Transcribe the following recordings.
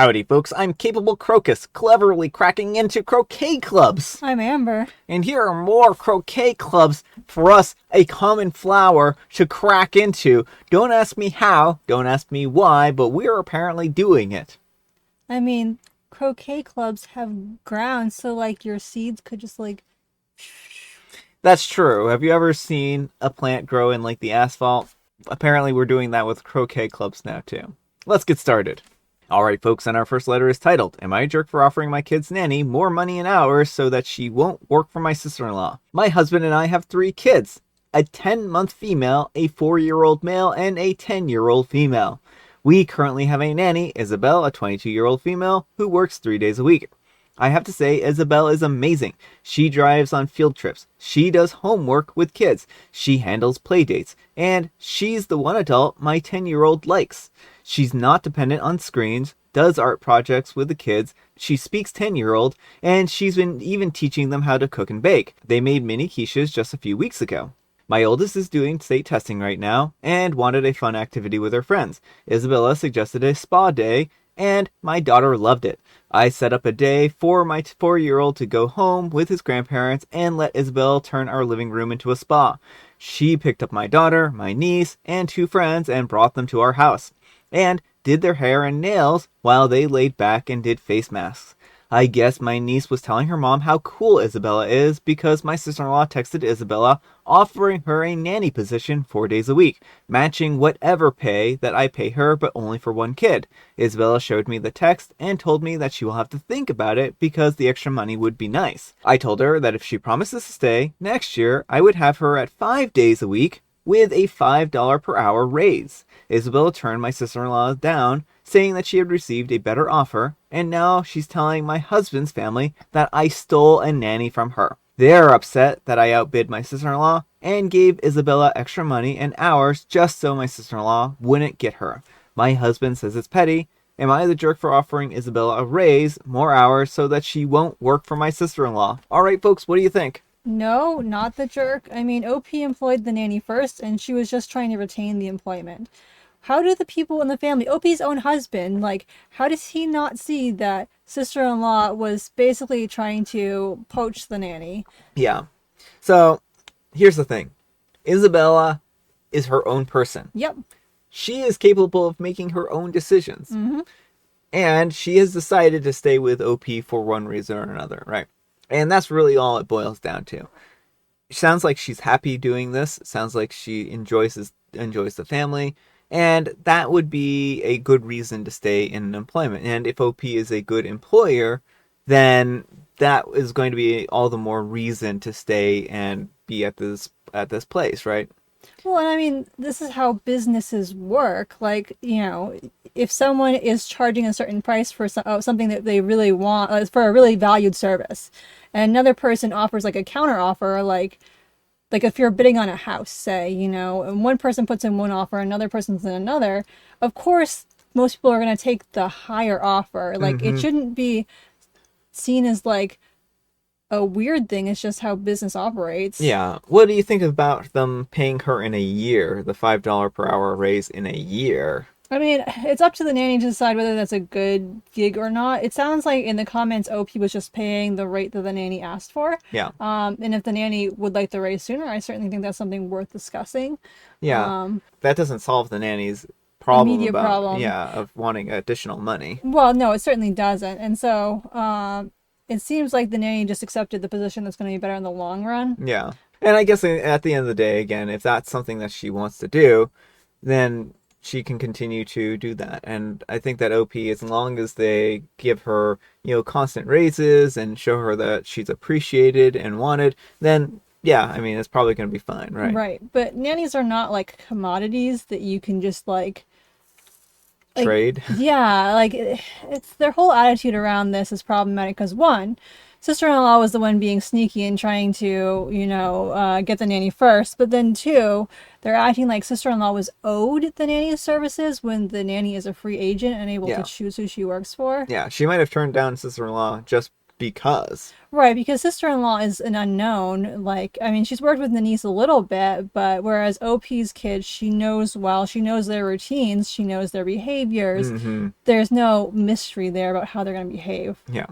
Howdy, folks. I'm Capable Crocus, cleverly cracking into croquet clubs. I'm Amber. And here are more croquet clubs for us, a common flower, to crack into. Don't ask me how, don't ask me why, but we're apparently doing it. I mean, croquet clubs have ground, so like your seeds could just like... That's true. Have you ever seen a plant grow in like the asphalt? Apparently we're doing that with croquet clubs now too. Let's get started. Alright folks, and our first letter is titled, Am I a Jerk for Offering My Kid's Nanny More Money and Hours So That She Won't Work for My Sister-in-Law? My husband and I have 3 kids, a 10-month female, a 4-year-old male, and a 10-year-old female. We currently have a nanny, Isabel, a 22-year-old female, who works 3 days a week. I have to say, Isabel is amazing. She drives on field trips. She does homework with kids. She handles play dates. And she's the one adult my 10-year-old likes. She's not dependent on screens, does art projects with the kids, she speaks 10-year-old, and she's been even teaching them how to cook and bake. They made mini quiches just a few weeks ago. My oldest is doing state testing right now, and wanted a fun activity with her friends. Isabella suggested a spa day, and my daughter loved it. I set up a day for my 4-year-old to go home with his grandparents and let Isabel turn our living room into a spa. She picked up my daughter, my niece, and 2 friends and brought them to our house, and did their hair and nails while they laid back and did face masks. I guess my niece was telling her mom how cool Isabella is because my sister-in-law texted Isabella offering her a nanny position 4 days a week, matching whatever pay that I pay her but only for 1 kid. Isabella showed me the text and told me that she will have to think about it because the extra money would be nice. I told her that if she promises to stay, next year I would have her at 5 days a week with a $5 per hour raise. Isabella turned my sister-in-law down, saying that she had received a better offer, and now she's telling my husband's family that I stole a nanny from her. They're upset that I outbid my sister-in-law and gave Isabella extra money and hours just so my sister-in-law wouldn't get her. My husband says it's petty. Am I the jerk for offering Isabella a raise, more hours, so that she won't work for my sister-in-law? Alright folks, what do you think? No, not the jerk. I mean, OP employed the nanny first, and she was just trying to retain the employment. How do the people in the family, OP's own husband, like, how does he not see that sister-in-law was basically trying to poach the nanny? Yeah. So, here's the thing. Isabella is her own person. Yep. She is capable of making her own decisions. Mm-hmm. And she has decided to stay with OP for one reason or another, right? And that's really all it boils down to. It sounds like she's happy doing this. It sounds like she enjoys the family. And that would be a good reason to stay in employment. And if OP is a good employer, then that is going to be all the more reason to stay and be at this place, right? Well, and I mean, this is how businesses work. Like, you know, if someone is charging a certain price for something that they really want, for a really valued service, and another person offers like a counter offer, like if you're bidding on a house, say, you know, and one person puts in one offer, another person's in another, of course, most people are going to take the higher offer. Like, It shouldn't be seen as like a weird thing. It's just how business operates. Yeah. What do you think about them paying her in a year, the $5 per hour raise in a year? I mean, it's up to the nanny to decide whether that's a good gig or not. It sounds like in the comments, OP was just paying the rate that the nanny asked for. Yeah. And if the nanny would like the raise sooner, I certainly think that's something worth discussing. Yeah. That doesn't solve the nanny's problem immediate problem. of wanting additional money. Well, no, it certainly doesn't. And so it seems like the nanny just accepted the position that's going to be better in the long run. Yeah. And I guess at the end of the day, again, if that's something that she wants to do, then she can continue to do that. And I think that OP, as long as they give her, you know, constant raises and show her that she's appreciated and wanted, then yeah, I mean, it's probably going to be fine, right? Right. But nannies are not like commodities that you can just like trade. Yeah, like it's their whole attitude around this is problematic because one, sister-in-law was the one being sneaky and trying to, you know, get the nanny first. But then two, they're acting like sister-in-law was owed the nanny's services when the nanny is a free agent and able to choose who she works for. Yeah, she might have turned down sister-in-law just because. Right, because sister-in-law is an unknown. Like, I mean, she's worked with Denise a little bit, but whereas OP's kids, she knows well, she knows their routines, she knows their behaviors. Mm-hmm. There's no mystery there about how they're going to behave. Yeah.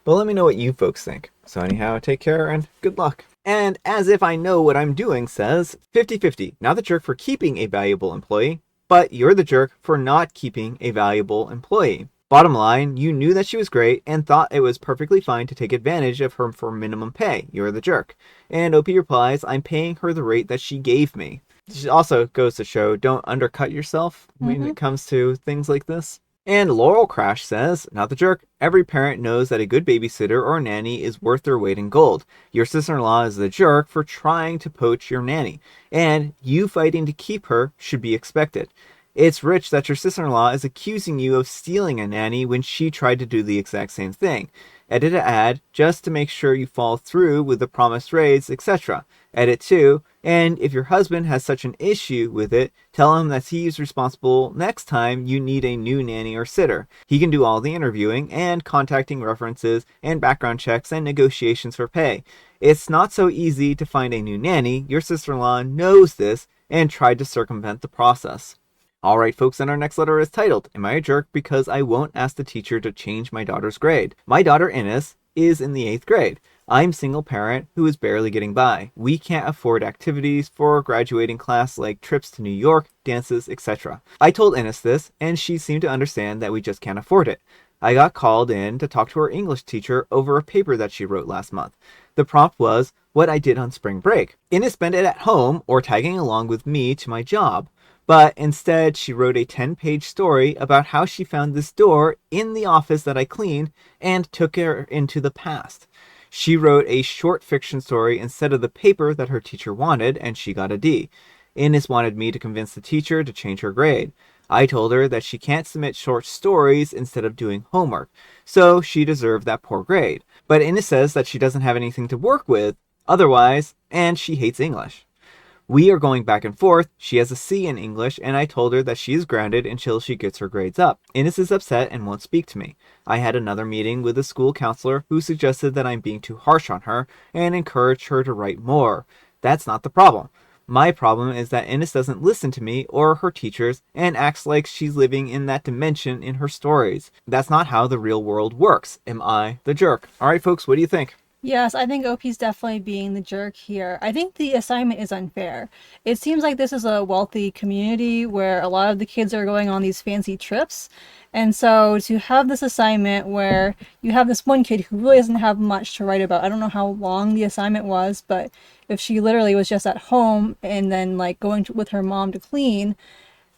But let me know what you folks think. So anyhow, take care and good luck. And As If I Know What I'm Doing says 50-50. Not the jerk for keeping a valuable employee, but you're the jerk for not keeping a valuable employee. Bottom line, you knew that she was great and thought it was perfectly fine to take advantage of her for minimum pay. You're the jerk. And OP replies, I'm paying her the rate that she gave me. This also goes to show, don't undercut yourself when Mm-hmm. it comes to things like this. And Laurel Crash says, not the jerk, every parent knows that a good babysitter or nanny is worth their weight in gold. Your sister-in-law is the jerk for trying to poach your nanny, and you fighting to keep her should be expected. It's rich that your sister-in-law is accusing you of stealing a nanny when she tried to do the exact same thing. Edit an ad just to make sure you follow through with the promised raise, etc. Edit 2, and if your husband has such an issue with it, tell him that he is responsible next time you need a new nanny or sitter. He can do all the interviewing and contacting references and background checks and negotiations for pay. It's not so easy to find a new nanny. Your sister-in-law knows this and tried to circumvent the process. Alright folks, and our next letter is titled, Am I a Jerk Because I Won't Ask the Teacher to Change My Daughter's Grade? My daughter Ines is in the 8th grade. I'm single parent who is barely getting by. We can't afford activities for graduating class like trips to New York, dances, etc. I told Ines this, and she seemed to understand that we just can't afford it. I got called in to talk to her English teacher over a paper that she wrote last month. The prompt was what I did on spring break. Ines spent it at home or tagging along with me to my job. But instead, she wrote a 10-page story about how she found this door in the office that I cleaned and took her into the past. She wrote a short fiction story instead of the paper that her teacher wanted, and she got a D. Ines wanted me to convince the teacher to change her grade. I told her that she can't submit short stories instead of doing homework, so she deserved that poor grade. But Ines says that she doesn't have anything to work with otherwise, and she hates English. We are going back and forth. She has a C in English, and I told her that she is grounded until she gets her grades up. Ines is upset and won't speak to me. I had another meeting with a school counselor who suggested that I'm being too harsh on her and encouraged her to write more. That's not the problem. My problem is that Ines doesn't listen to me or her teachers and acts like she's living in that dimension in her stories. That's not how the real world works. Am I the jerk? Alright folks, what do you think? Yes, I think OP's definitely being the jerk here. I think the assignment is unfair. It seems like this is a wealthy community where a lot of the kids are going on these fancy trips. And so to have this assignment where you have this one kid who really doesn't have much to write about, I don't know how long the assignment was, but if she literally was just at home and then like with her mom to clean,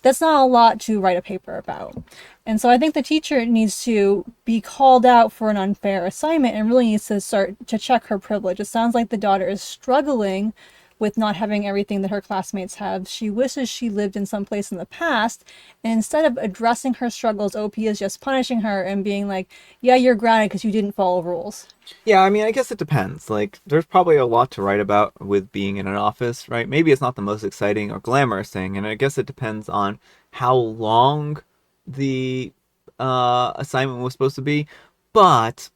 that's not a lot to write a paper about. And so I think the teacher needs to be called out for an unfair assignment and really needs to start to check her privilege. It sounds like the daughter is struggling with not having everything that her classmates have. She wishes she lived in some place in the past. And instead of addressing her struggles, OP is just punishing her and being like, yeah, you're grounded because you didn't follow rules. Yeah, I mean, I guess it depends. Like, there's probably a lot to write about with being in an office, right? Maybe it's not the most exciting or glamorous thing, and I guess it depends on how long the assignment was supposed to be. But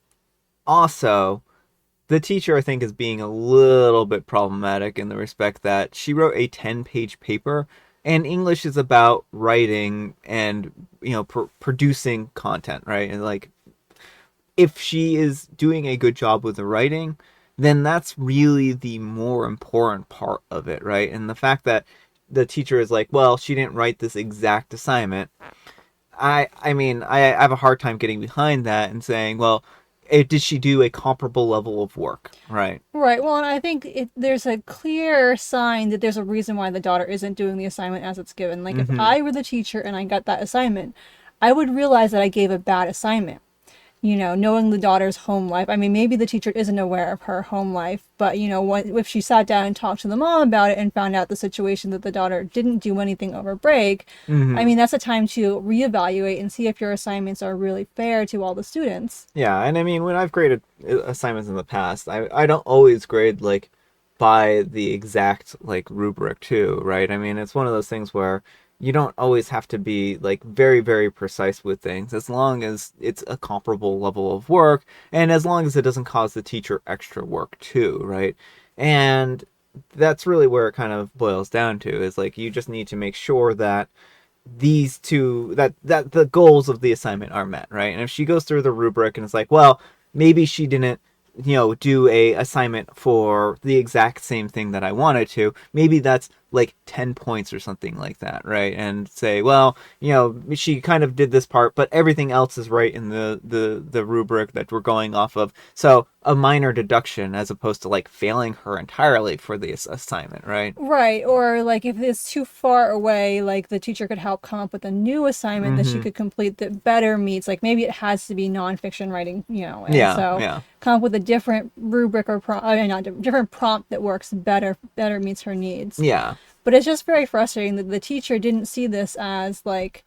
also, the teacher, I think, is being a little bit problematic in the respect that she wrote a 10-page paper, and English is about writing and, producing content, right? And, like, if she is doing a good job with the writing, then that's really the more important part of it, right? And the fact that the teacher is like, well, she didn't write this exact assignment. I have a hard time getting behind that and saying, well, did she do a comparable level of work, right? Right. Well, and I think there's a clear sign that there's a reason why the daughter isn't doing the assignment as it's given. Like, if Mm-hmm. I were the teacher and I got that assignment, I would realize that I gave a bad assignment. Knowing the daughter's home life. I mean, maybe the teacher isn't aware of her home life, but, if she sat down and talked to the mom about it and found out the situation that the daughter didn't do anything over break, I Mm-hmm. mean, that's a time to reevaluate and see if your assignments are really fair to all the students. Yeah, and I mean, when I've graded assignments in the past, I don't always grade, like, by the exact, like, rubric, too, right? I mean, it's one of those things where you don't always have to be like very, very precise with things as long as it's a comparable level of work and as long as it doesn't cause the teacher extra work too, right? And that's really where it kind of boils down to is like you just need to make sure that these two that the goals of the assignment are met, right? And if she goes through the rubric and it's like, well, maybe she didn't do a assignment for the exact same thing that I wanted to, maybe that's like 10 points or something like that, right? And say, well, she kind of did this part, but everything else is right in the rubric that we're going off of. So a minor deduction as opposed to like failing her entirely for this assignment, right? Right. Or like if it's too far away, like the teacher could help come up with a new assignment that she Mm-hmm. could complete that better meets, like maybe it has to be nonfiction writing, and Yeah, so yeah. come up with a different rubric or not different prompt that works better meets her needs. Yeah. But it's just very frustrating that the teacher didn't see this as like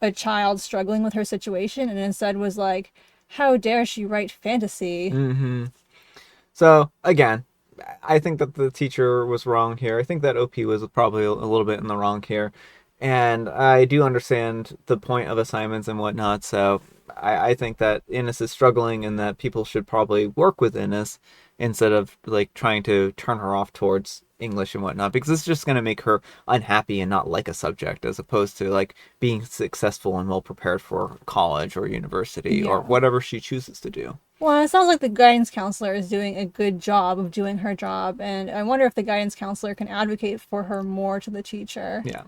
a child struggling with her situation and instead was like, how dare she write fantasy? Mm-hmm. So again, I think that the teacher was wrong here. I think that OP was probably a little bit in the wrong here. And I do understand the point of assignments and whatnot. So I think that Innes is struggling and that people should probably work with Innes instead of like trying to turn her off towards English and whatnot, because it's just going to make her unhappy and not like a subject as opposed to like being successful and well prepared for college or university or Yeah. whatever she chooses to do. Well, it sounds like the guidance counselor is doing a good job of doing her job, and I wonder if the guidance counselor can advocate for her more to the teacher. Yeah.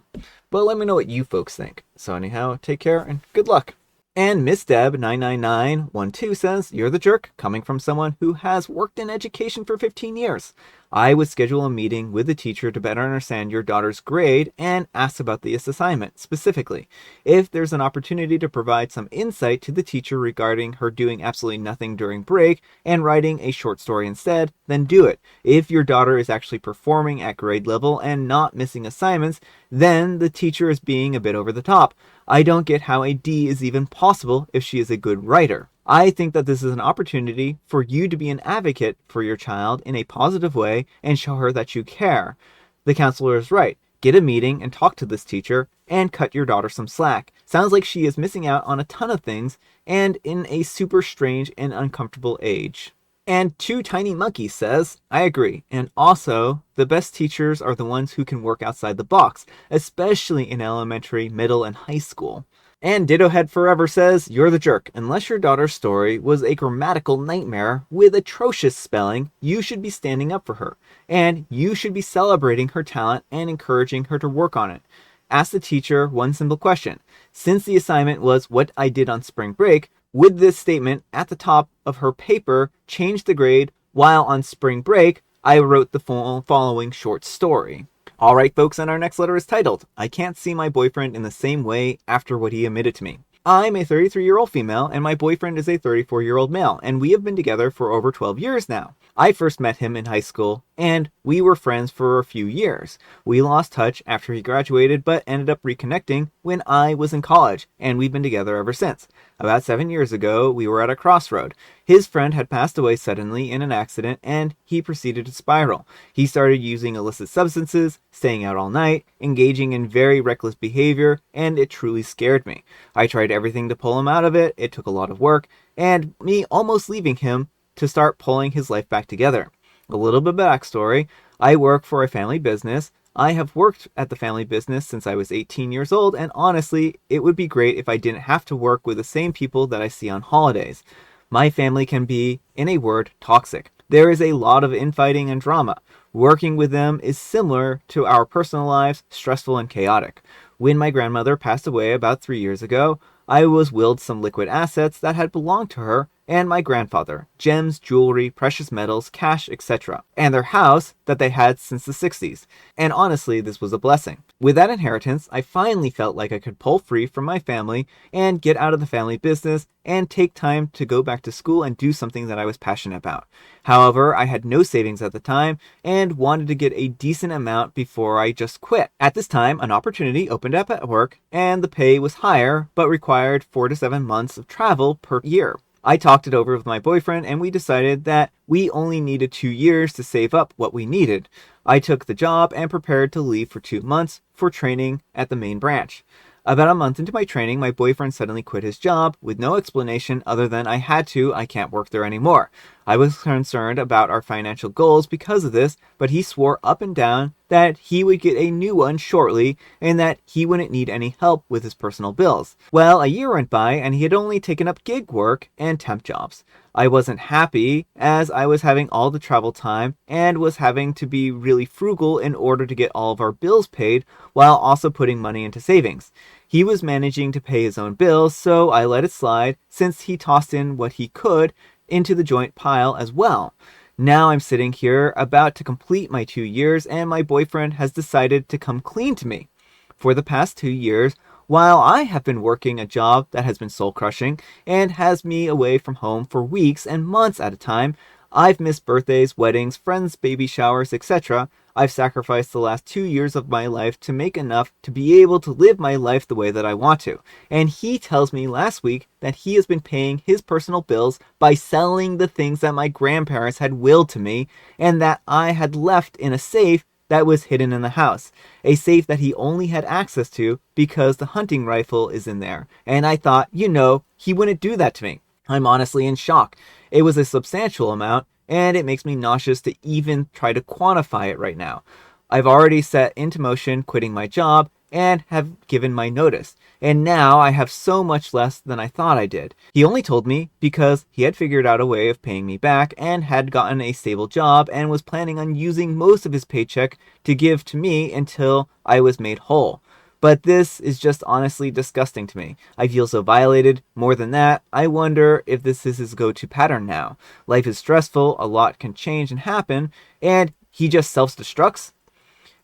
But let me know what you folks think. So anyhow, take care and good luck. And Miss Deb 99912 says, "You're the jerk, coming from someone who has worked in education for 15 years. I would schedule a meeting with the teacher to better understand your daughter's grade and ask about this assignment specifically. If there's an opportunity to provide some insight to the teacher regarding her doing absolutely nothing during break and writing a short story instead, then do it. If your daughter is actually performing at grade level and not missing assignments, then the teacher is being a bit over the top. I don't get how a D is even possible if she is a good writer. I think that this is an opportunity for you to be an advocate for your child in a positive way and show her that you care. The counselor is right. Get a meeting and talk to this teacher and cut your daughter some slack. Sounds like she is missing out on a ton of things and in a super strange and uncomfortable age." And Two Tiny Monkeys says, "I agree. And also, the best teachers are the ones who can work outside the box, especially in elementary, middle, and high school." And Ditto Head Forever says, "You're the jerk. Unless your daughter's story was a grammatical nightmare with atrocious spelling, you should be standing up for her. And you should be celebrating her talent and encouraging her to work on it. Ask the teacher one simple question. Since the assignment was what I did on spring break, would this statement at the top of her paper change the grade while on spring break I wrote the following short story?" All right, folks, and our next letter is titled, "I Can't See My Boyfriend in the Same Way After What He Admitted to Me." I'm a 33-year-old female, and my boyfriend is a 34-year-old male, and we have been together for over 12 years now. I first met him in high school, and we were friends for a few years. We lost touch after he graduated, but ended up reconnecting when I was in college, and we've been together ever since. About 7 years ago, we were at a crossroad. His friend had passed away suddenly in an accident, and he proceeded to spiral. He started using illicit substances, staying out all night, engaging in very reckless behavior, and it truly scared me. I tried everything to pull him out of it. It took a lot of work, and me almost leaving him to start pulling his life back together. A little bit of backstory. I work for a family business. I have worked at the family business since I was 18 years old, and honestly, it would be great if I didn't have to work with the same people that I see on holidays. My family can be, in a word, toxic. There is a lot of infighting and drama. Working with them is similar to our personal lives, stressful and chaotic. When my grandmother passed away about 3 years ago, I was willed some liquid assets that had belonged to her and my grandfather, gems, jewelry, precious metals, cash, etc., and their house that they had since the 60s. And honestly, this was a blessing. With that inheritance, I finally felt like I could pull free from my family and get out of the family business and take time to go back to school and do something that I was passionate about. However, I had no savings at the time and wanted to get a decent amount before I just quit. At this time, an opportunity opened up at work and the pay was higher but required 4 to 7 months of travel per year. I talked it over with my boyfriend and we decided that we only needed 2 years to save up what we needed. I took the job and prepared to leave for 2 months for training at the main branch. About a month into my training, my boyfriend suddenly quit his job with no explanation other than I had to, I can't work there anymore. I was concerned about our financial goals because of this, but he swore up and down that he would get a new one shortly and that he wouldn't need any help with his personal bills. Well, a year went by and he had only taken up gig work and temp jobs. I wasn't happy as I was having all the travel time and was having to be really frugal in order to get all of our bills paid while also putting money into savings. He was managing to pay his own bills, so I let it slide since he tossed in what he could into the joint pile as well. Now I'm sitting here about to complete my 2 years and my boyfriend has decided to come clean to me. For the past 2 years, while I have been working a job that has been soul crushing and has me away from home for weeks and months at a time, I've missed birthdays, weddings, friends' baby showers, etc. I've sacrificed the last 2 years of my life to make enough to be able to live my life the way that I want to. And he tells me last week that he has been paying his personal bills by selling the things that my grandparents had willed to me and that I had left in a safe that was hidden in the house. A safe that he only had access to because the hunting rifle is in there. And I thought, he wouldn't do that to me. I'm honestly in shock. It was a substantial amount, and it makes me nauseous to even try to quantify it right now. I've already set into motion quitting my job and have given my notice, and now I have so much less than I thought I did. He only told me because he had figured out a way of paying me back and had gotten a stable job and was planning on using most of his paycheck to give to me until I was made whole. But this is just honestly disgusting to me. I feel so violated. More than that, I wonder if this is his go-to pattern now. Life is stressful, a lot can change and happen, and he just self-destructs?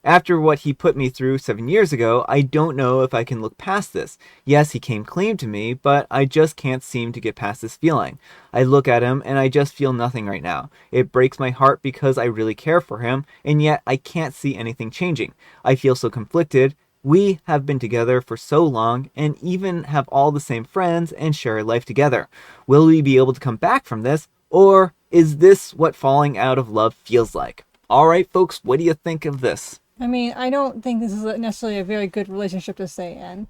After what he put me through 7 years ago, I don't know if I can look past this. Yes, he came clean to me, but I just can't seem to get past this feeling. I look at him and I just feel nothing right now. It breaks my heart because I really care for him, and yet I can't see anything changing. I feel so conflicted. We have been together for so long and even have all the same friends and share life together. Will we be able to come back from this, or is this what falling out of love feels like? All right, folks, what do you think of this? I mean, I don't think this is necessarily a very good relationship to stay in.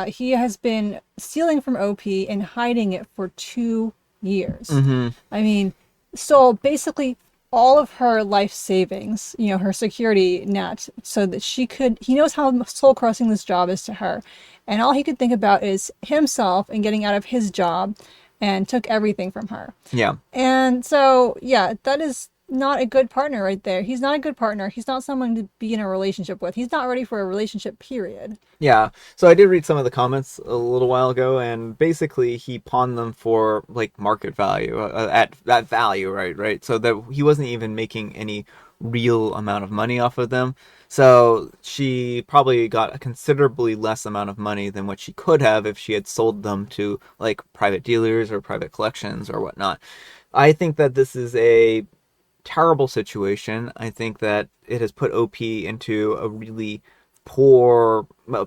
He has been stealing from OP and hiding it for 2 years. I mean, stole basically all of her life savings, her security net, so that he knows how soul crushing this job is to her. And all he could think about is himself and getting out of his job and took everything from her. Yeah. And so, yeah, that is not a good partner right there. He's not a good partner. He's not someone to be in a relationship with. He's not ready for a relationship, period. Yeah. So I did read some of the comments a little while ago, and basically he pawned them for like market value, at that value, right? So that he wasn't even making any real amount of money off of them. So she probably got a considerably less amount of money than what she could have if she had sold them to like private dealers or private collections or whatnot. I think that this is a terrible situation. I think that it has put OP into a really poor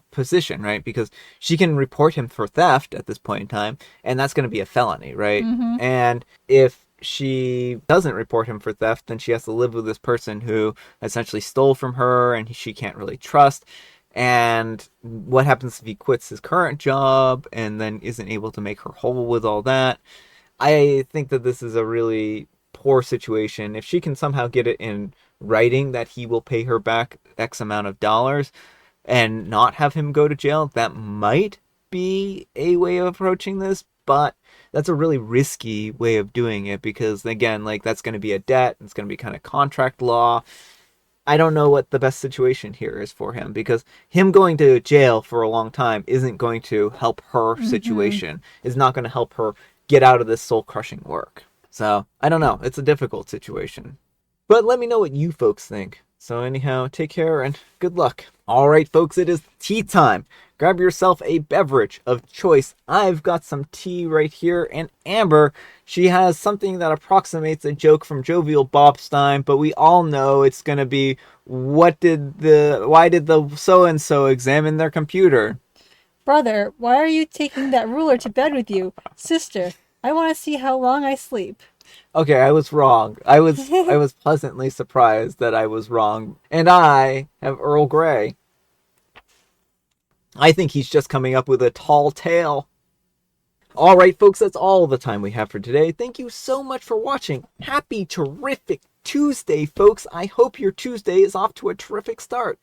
position, right? Because she can report him for theft at this point in time, and that's going to be a felony, right? And if she doesn't report him for theft, then she has to live with this person who essentially stole from her and she can't really trust. And what happens if he quits his current job and then isn't able to make her whole with all that? I think that this is a really poor situation. If she can somehow get it in writing that he will pay her back X amount of dollars and not have him go to jail, that might be a way of approaching this, but that's a really risky way of doing it because, again, like that's going to be a debt. It's going to be kind of contract law. I don't know what the best situation here is for him because him going to jail for a long time isn't going to help her situation. It's not going to help her get out of this soul-crushing work. So, I don't know. It's a difficult situation. But let me know what you folks think. So anyhow, take care and good luck. Alright folks, it is tea time. Grab yourself a beverage of choice. I've got some tea right here, and Amber, she has something that approximates a joke from Jovial Bobstein, but we all know it's gonna be, why did the so-and-so examine their computer? Brother, why are you taking that ruler to bed with you? Sister, I want to see how long I sleep. Okay, I was wrong. I was pleasantly surprised that I was wrong. And I have Earl Grey. I think he's just coming up with a tall tale. All right, folks, that's all the time we have for today. Thank you so much for watching. Happy terrific Tuesday, folks. I hope your Tuesday is off to a terrific start.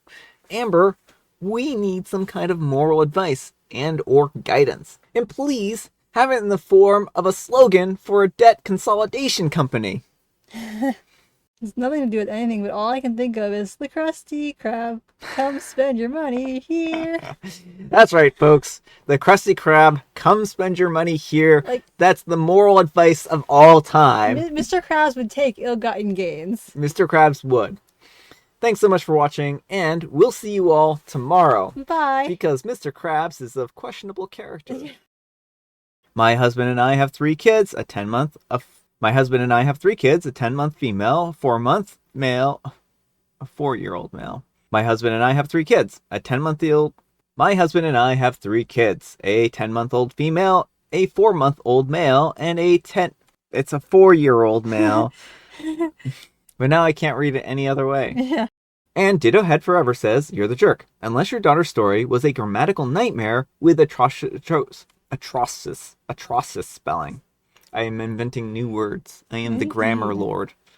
Amber, we need some kind of moral advice and or guidance. And please have it in the form of a slogan for a debt consolidation company. It's nothing to do with anything, but all I can think of is the Krusty Krab. Come spend your money here. That's right, folks. The Krusty Krab, come spend your money here. Like, that's the moral advice of all time. Mr. Krabs would take ill-gotten gains. Mr. Krabs would. Thanks so much for watching, and we'll see you all tomorrow. Bye. Because Mr. Krabs is of questionable character. My husband and I have 3 kids, a 10-month... My husband and I have 3 kids, a 10-month female, 4-month male, a 4-year-old male. My husband and I have 3 kids, a 10-month-old... My husband and I have 3 kids, a 10-month-old female, a 4-month-old male, and a 10... It's a 4-year-old male. But now I can't read it any other way. Yeah. And Ditto Head Forever says, you're the jerk. Unless your daughter's story was a grammatical nightmare with atrocious spelling. I am inventing new words. I am the grammar lord.